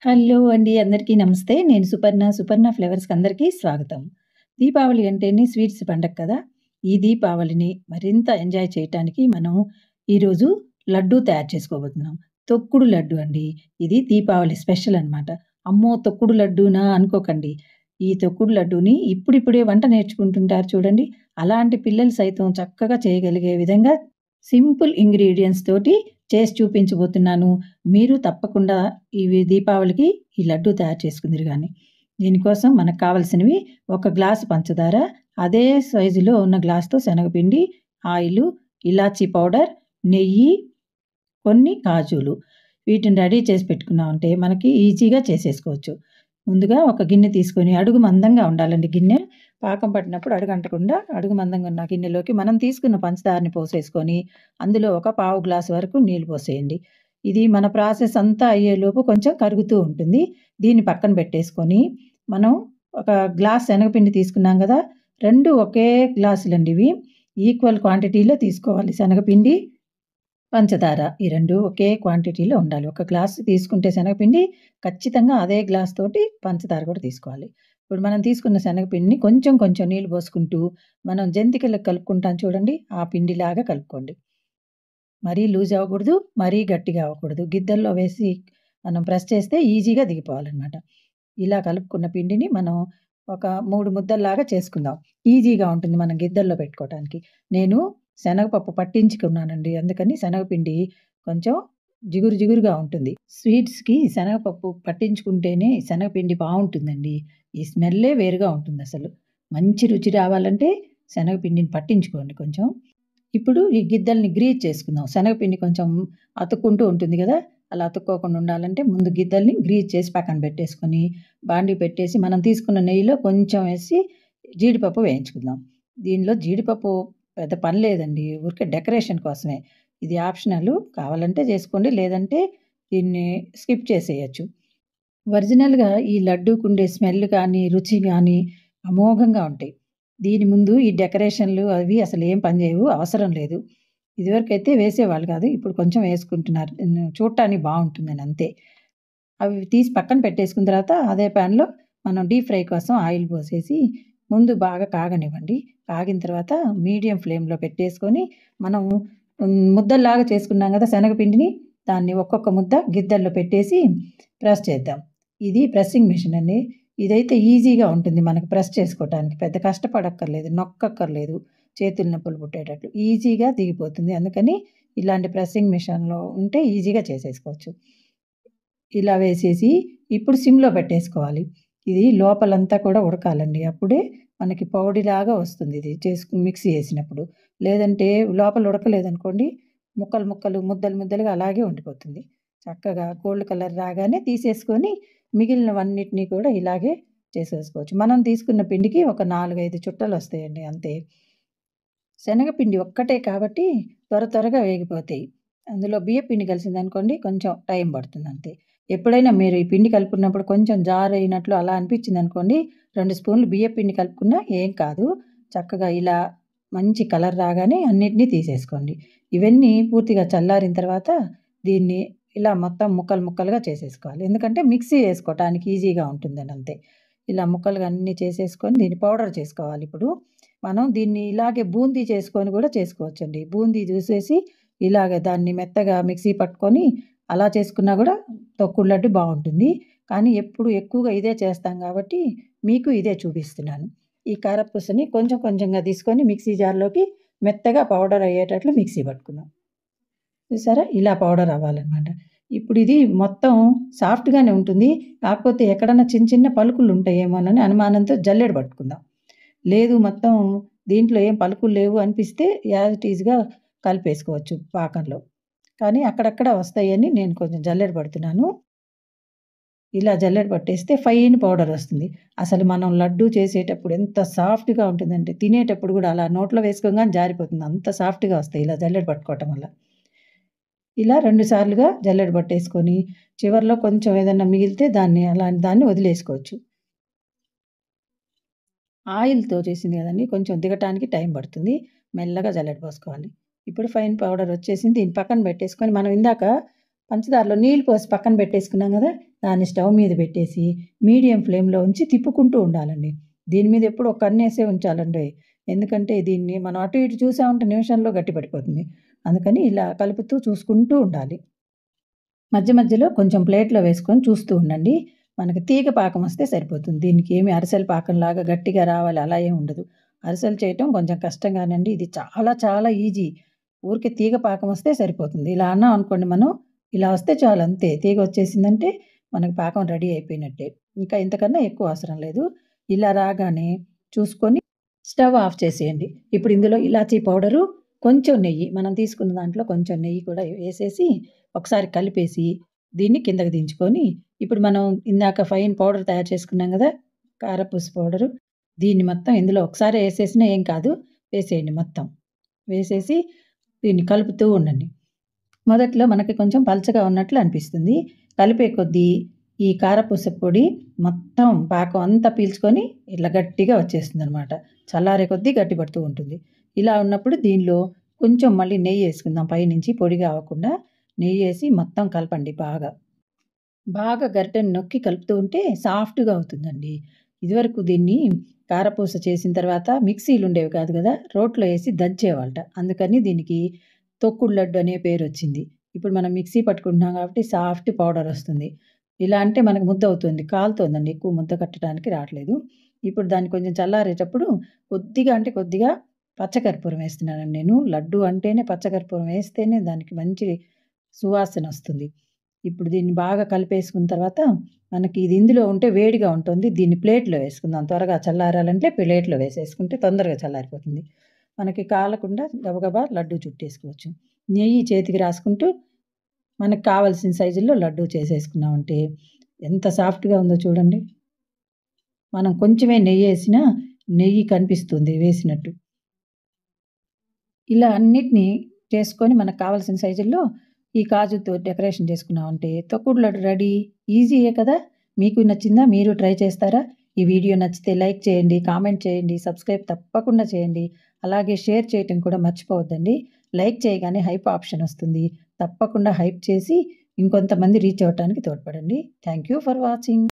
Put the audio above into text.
Hello అండి. అందరికీ నమస్తే. నేను సుపర్ణ. సుపర్ణ ఫ్లేవర్స్‌కి అందరికీ స్వాగతం. దీపావళి అంటేనే స్వీట్స్ పండగ కదా! ఈ దీపావళిని మరింత ఎంజాయ్ చేయటానికి మనం ఈరోజు లడ్డూ తయారు చేసుకోబోతున్నాం. తొక్కుడు లడ్డు అండి. ఇది దీపావళి స్పెషల్ అనమాట. అమ్మో! తొక్కుడు లడ్డూనా అనుకోకండి. ఈ తొక్కుడు లడ్డూని ఇప్పుడిప్పుడే వంట నేర్చుకుంటుంటారు చూడండి. అలాంటి పిల్లలు సైతం చక్కగా చేయగలిగే విధంగా సింపుల్ ఇంగ్రీడియెంట్స్ తోటి చేసి చూపించబోతున్నాను. మీరు తప్పకుండా ఇవి దీపావళికి ఈ లడ్డూ తయారు చేసుకుందురు గాని. దీనికోసం మనకు కావాల్సినవి ఒక గ్లాసు పంచదార, అదే సైజులో ఉన్న గ్లాస్‌తో శనగపిండి, ఆయిలు, ఇలాచీ పౌడర్, నెయ్యి, కొన్ని కాజులు. వీటిని రెడీ చేసి పెట్టుకున్నామంటే మనకి ఈజీగా చేసేసుకోవచ్చు. ముందుగా ఒక గిన్నె తీసుకొని అడుగు మందంగా ఉండాలండి గిన్నె. పాకం పట్టినప్పుడు అడుగంటకుండా అడుగు మందంగా ఉన్న గిన్నెలోకి మనం తీసుకున్న పంచదారని పోసేసుకొని, అందులో ఒక పావు గ్లాసు వరకు నీళ్లు పోసేయండి. ఇది మన ప్రాసెస్ అంతా అయ్యేలోపు కొంచెం కరుగుతూ ఉంటుంది. దీన్ని పక్కన పెట్టేసుకొని, మనం ఒక గ్లాస్ శనగపిండి తీసుకున్నాం గదా! 2 ఒకే గ్లాసులండి ఇవి. ఈక్వల్ క్వాంటిటీలో తీసుకోవాలి. శనగపిండి, పంచదార ఈ 2 ఒకే క్వాంటిటీలో ఉండాలి. ఒక గ్లాస్ తీసుకుంటే శనగపిండి ఖచ్చితంగా అదే గ్లాస్ తోటి పంచదార కూడా తీసుకోవాలి. ఇప్పుడు మనం తీసుకున్న శనగపిండిని కొంచెం కొంచెం నీళ్లు పోసుకుంటూ మనం జంతికలకు కలుపుకుంటాం చూడండి. ఆ పిండిలాగా కలుపుకోండి. మరీ లూజ్ అవ్వకూడదు. మరీ గట్టిగా అవ్వకూడదు. గిద్దల్లో వేసి మనం ప్రెస్ చేస్తే ఈజీగా దిగిపోవాలనమాట. ఇలా కలుపుకున్న పిండిని మనం ఒక 3 ముద్దల్లాగా చేసుకుందాం. ఈజీగా ఉంటుంది మనం గిద్దల్లో పెట్టుకోవటానికి. నేను శనగపప్పు పట్టించుకున్నానండి. అందుకని శనగపిండి కొంచెం జిగురు జిగురుగా ఉంటుంది. స్వీట్స్‌కి శనగపప్పు పట్టించుకుంటేనే శనగపిండి బావుంటుందండి. ఈ స్మెల్లే వేరుగా ఉంటుందసలు. మంచి రుచి రావాలంటే శనగపిండిని పట్టించుకోండి కొంచెం. ఇప్పుడు ఈ గిద్దల్ని గ్రీజ్ చేసుకుందాం. శనగపిండి కొంచెం అతుక్కుంటూ ఉంటుంది గదా! అలా అతుక్కోకుండా ఉండాలంటే ముందు గిద్దల్ని గ్రీజ్ చేసి పక్కన పెట్టేసుకొని, బాండీ పెట్టేసి మనం తీసుకున్న నెయ్యిలో కొంచెం ఏసి జీడిపప్పు వేయించుకుందాం. దీనిలో జీడిపప్పు పెద్ద పని లేదండి. ఊరికే డెకరేషన్ కోసమే. ఇది ఆప్షనలు. కావాలంటే చేసుకోండి. లేదంటే దీన్ని స్కిప్ చేసేయొచ్చు. ఒరిజినల్‌గా ఈ లడ్డూకుండే స్మెల్ కానీ, రుచి గానీ అమోఘంగా ఉంటాయి. దీని ముందు ఈ డెకరేషన్‌లు అవి అసలేం పనిచేయవు. అవసరం లేదు. ఇదివరకైతే వేసేవాళ్ళు కాదు. ఇప్పుడు కొంచెం వేసుకుంటున్నారు. చూడటానికి బావుంటుందని అంతే. అవి తీసి పక్కన పెట్టేసుకున్న తర్వాత అదే ప్యాన్‌లో మనం డీప్ ఫ్రై కోసం ఆయిల్ పోసేసి ముందు బాగా కాగనివ్వండి. కాగిన తర్వాత మీడియం ఫ్లేమ్‌లో పెట్టేసుకొని మనం ముద్దల్లాగా చేసుకున్నాం కదా! శనగపిండిని దాన్ని ఒక్కొక్క ముద్ద గిద్దల్లో పెట్టేసి ప్రెస్ చేద్దాం. ఇది ప్రెస్సింగ్ మెషిన్ అండి. ఇదైతే ఈజీగా ఉంటుంది మనకు ప్రెస్ చేసుకోవటానికి. పెద్ద కష్టపడక్కర్లేదు. నొక్కక్కర్లేదు. చేతులు నొప్పులు పుట్టేటట్లు. ఈజీగా దిగిపోతుంది. అందుకని ఇలాంటి ప్రెస్సింగ్ మెషిన్‌లో ఉంటే ఈజీగా చేసేసుకోవచ్చు. ఇలా వేసేసి ఇప్పుడు సిమ్‌లో పెట్టేసుకోవాలి. ఇది లోపలంతా కూడా ఉడకాలండి. అప్పుడే మనకి పౌడీలాగా వస్తుంది ఇది మిక్సీ ఏసినప్పుడు. లేదంటే లోపల ఉడకలేదనుకోండి ముక్కలు ముక్కలు, ముద్దలు ముద్దలుగా అలాగే ఉండిపోతుంది. చక్కగా గోల్డ్ కలర్ రాగానే తీసేసుకొని మిగిలినవన్నిటిని కూడా ఇలాగే చేసేసుకోవచ్చు. మనం తీసుకున్న పిండికి ఒక 4, 5 చుట్టలొస్తాయండి అంతే. శనగపిండి ఒక్కటే కాబట్టి త్వరగా వేగిపోతాయి. అందులో బియ్యపిండి కలిసిందనుకోండి కొంచెం టైం పడుతుందంతే. ఎప్పుడైనా మీరు ఈ పిండి కలుపుకున్నప్పుడు కొంచెం జారైనట్లు అలా అనిపించిందనుకోండి 2 స్పూన్లు బియ్యపిండి కలుపుకున్నా ఏం కాదు. చక్కగా ఇలా మంచి కలర్ రాగానే అన్నిటిని తీసేసుకోండి. ఇవన్నీ పూర్తిగా చల్లారిన తర్వాత దీన్ని ఇలా మొత్తం ముక్కలు ముక్కలుగా చేసేసుకోవాలి. ఎందుకంటే మిక్సీ ఏసుకోవటానికి ఈజీగా ఉంటుందని అంతే. ఇలా ముక్కలుగా అన్నీ చేసేసుకొని దీన్ని పౌడర్ చేసుకోవాలిప్పుడు. మనం దీన్ని ఇలాగే బూందీ చేసుకొని కూడా చేసుకోవచ్చండి. బూందీ చూసేసి ఇలాగ దాన్ని మెత్తగా మిక్సీ పట్టుకొని అలా చేసుకున్నా కూడా తొక్కుడు లడ్డు బావుంటుంది. కానీ ఎప్పుడు ఎక్కువగా ఇదే చేస్తాం కాబట్టి మీకు ఇదే చూపిస్తున్నాను. ఈ కారపూసని కొంచెం కొంచెంగా తీసుకొని మిక్సీ జార్‌లోకి మెత్తగా పౌడర్ అయ్యేటట్లు మిక్సీ పట్టుకుందాం. చూసారా? ఇలా పౌడర్ అవ్వాలనమాట. ఇప్పుడు ఇది మొత్తం సాఫ్ట్‌గానే ఉంటుంది. కాకపోతే ఎక్కడన్నా చిన్న చిన్న పలుకులుంటాయేమోనని అనుమానంతో జల్లెడ పట్టుకుందాం. లేదు మొత్తం దీంట్లో ఏం పలుకులు లేవు అనిపిస్తే యాజ్ ఇట్ ఈజ్‌గా కలిపేసుకోవచ్చు పాకంలో. కానీ అక్కడక్కడ వస్తాయని నేను కొంచెం జల్లెడ పడుతున్నాను. ఇలా జల్లెడ పట్టేస్తే ఫైన్ పౌడర్ వస్తుంది. అసలు మనం లడ్డూ చేసేటప్పుడు ఎంత సాఫ్ట్‌గా ఉంటుందంటే తినేటప్పుడు గూడా అలా నోట్లో వేసుకోగానే జారిపోతుంది. అంత సాఫ్ట్‌గా వస్తాయి ఇలా జల్లెడ పట్టుకోవటం వల్ల. ఇలా 2 సార్లుగా జల్లెడ పట్టేసుకొని చివర్లో కొంచెం ఏదన్నా మిగిలితే దాన్ని వదిలేసుకోవచ్చు. ఆయిల్‌తో చేసింది గదండీ! కొంచెం దిగటానికి టైం పడుతుంది. మెల్లగా జల్లెడ పోసుకోవాలి. ఇప్పుడు ఫైన్ పౌడర్ వచ్చేసింది. దీన్ని పక్కన పెట్టేసుకొని మనం ఇందాక పంచదారలో నీళ్ళు పోసి పక్కన పెట్టేసుకున్నాం కదా, దాన్ని స్టవ్ మీద పెట్టేసి మీడియం ఫ్లేమ్‌లో ఉంచి తిప్పుకుంటూ ఉండాలండి. దీని మీద ఎప్పుడు ఒక కన్నేసే ఉంచాలండోయ్! ఎందుకంటే దీన్ని మనం అటు ఇటు చూసామంటే నిమిషంలో గట్టిపడిపోతుంది. అందుకని ఇలా కలుపుతూ చూసుకుంటూ ఉండాలి. మధ్య మధ్యలో కొంచెం ప్లేట్‌లో వేసుకొని చూస్తూ ఉండండి. మనకి తీగ పాకం వస్తే సరిపోతుంది. దీనికి ఏమి అరిసెల పాకంలాగా గట్టిగా రావాలి అలా ఏమి ఉండదు. అరిసెలు చేయటం కొంచెం కష్టంగానండి. ఇది చాలా చాలా ఈజీ. ఊరికే తీగ పాకం వస్తే సరిపోతుంది. ఇలా అన్నాం అనుకోండి మనం, ఇలా వస్తే చాలు అంతే. తీగ వచ్చేసిందంటే మనకి పాకం రెడీ అయిపోయినట్టే. ఇంకా ఇంతకన్నా ఎక్కువ అవసరం లేదు. ఇలా రాగానే చూసుకొని స్టవ్ ఆఫ్ చేసేయండి. ఇప్పుడు ఇందులో ఇలాచీ పౌడరు, కొంచెం నెయ్యి, మనం తీసుకున్న దాంట్లో కొంచెం నెయ్యి కూడా వేసేసి ఒకసారి కలిపేసి దీన్ని కిందకి దించుకొని, ఇప్పుడు మనం ఇందాక ఫైన్ పౌడర్ తయారు చేసుకున్నాం గదా! కారపూస పౌడరు. దీన్ని మొత్తం ఇందులో ఒకసారే ఏసేసినా ఏం కాదు. వేసేయండి మొత్తం. వేసేసి దీన్ని కలుపుతూ ఉండండి. మొదట్లో మనకి కొంచెం పలచగా ఉన్నట్లు అనిపిస్తుంది. కలిపే కొద్దీ ఈ కారపూస పొడి మొత్తం పాకం అంతా పీల్చుకొని ఇట్లా గట్టిగా వచ్చేస్తుందనమాట. చల్లారే కొద్దీ గట్టిపడుతూ ఉంటుంది. ఇలా ఉన్నప్పుడు దీనిలో కొంచెం మళ్ళీ నెయ్యేసుకుందాం పైనుంచి పొడిగా అవ్వకుండా. నెయ్యేసి మొత్తం కలపండి బాగా. బాగా గరిటెని నొక్కి కలుపుతూ ఉంటే సాఫ్ట్‌గా అవుతుందండి. ఇదివరకు దీన్ని కారపూస చేసిన తర్వాత మిక్సీలుండేవి కాదు గదా! రోట్లో ఏసి దంచేవాళ్ళట. అందుకని దీనికి తొక్కుడు లడ్డు అనే పేరొచ్చింది. ఇప్పుడు మనం మిక్సీ పట్టుకుంటున్నాం కాబట్టి సాఫ్ట్ పౌడరొస్తుంది. ఇలా అంటే మనకు ముద్దవుతుంది. కాలుతోందండి. ఎక్కువ ముద్ద కట్టడానికి రాట్లేదు. ఇప్పుడు దాన్ని కొంచెం చల్లారేటప్పుడు కొద్దిగా అంటే కొద్దిగా పచ్చకర్పూరం వేస్తున్నానండి నేను. లడ్డు అంటేనే పచ్చకర్పూరం వేస్తేనే దానికి మంచి సువాసనొస్తుంది. ఇప్పుడు దీన్ని బాగా కలిపేసుకున్న తర్వాత మనకి ఇది ఇందులో ఉంటే వేడిగా ఉంటుంది. దీన్ని ప్లేట్‌లో వేసుకుందాం. త్వరగా చల్లారాలంటే ప్లేట్‌లో వేసేసుకుంటే తొందరగా చల్లారిపోతుంది. మనకి కాలకుండా గబగబా లడ్డూ చుట్టేసుకోవచ్చు. నెయ్యి చేతికి రాసుకుంటూ మనకు కావాల్సిన సైజుల్లో లడ్డూ చేసేసుకున్నామంటే ఎంత సాఫ్ట్‌గా ఉందో చూడండి. మనం కొంచెమే నెయ్యేసినా నెయ్యి కనిపిస్తుంది వేసినట్టు. ఇలా అన్నిటిని చేసుకొని మనకు కావాల్సిన సైజుల్లో ఈ కాజుతో డెకరేషన్ చేసుకున్నామంటే తొక్కుడు లడ్డు రెడీ. ఈజీయే కదా! మీకు నచ్చిందా? మీరు ట్రై చేస్తారా? ఈ వీడియో నచ్చితే లైక్ చేయండి, కామెంట్ చేయండి, సబ్స్క్రైబ్ తప్పకుండా చేయండి. అలాగే షేర్ చేయటం కూడా మర్చిపోవద్దండి. లైక్ చేయగానే హైప్ ఆప్షన్ వస్తుంది. తప్పకుండా హైప్ చేసి ఇంకొంతమంది రీచ్ అవ్వటానికి తోడ్పడండి. Thank you for watching.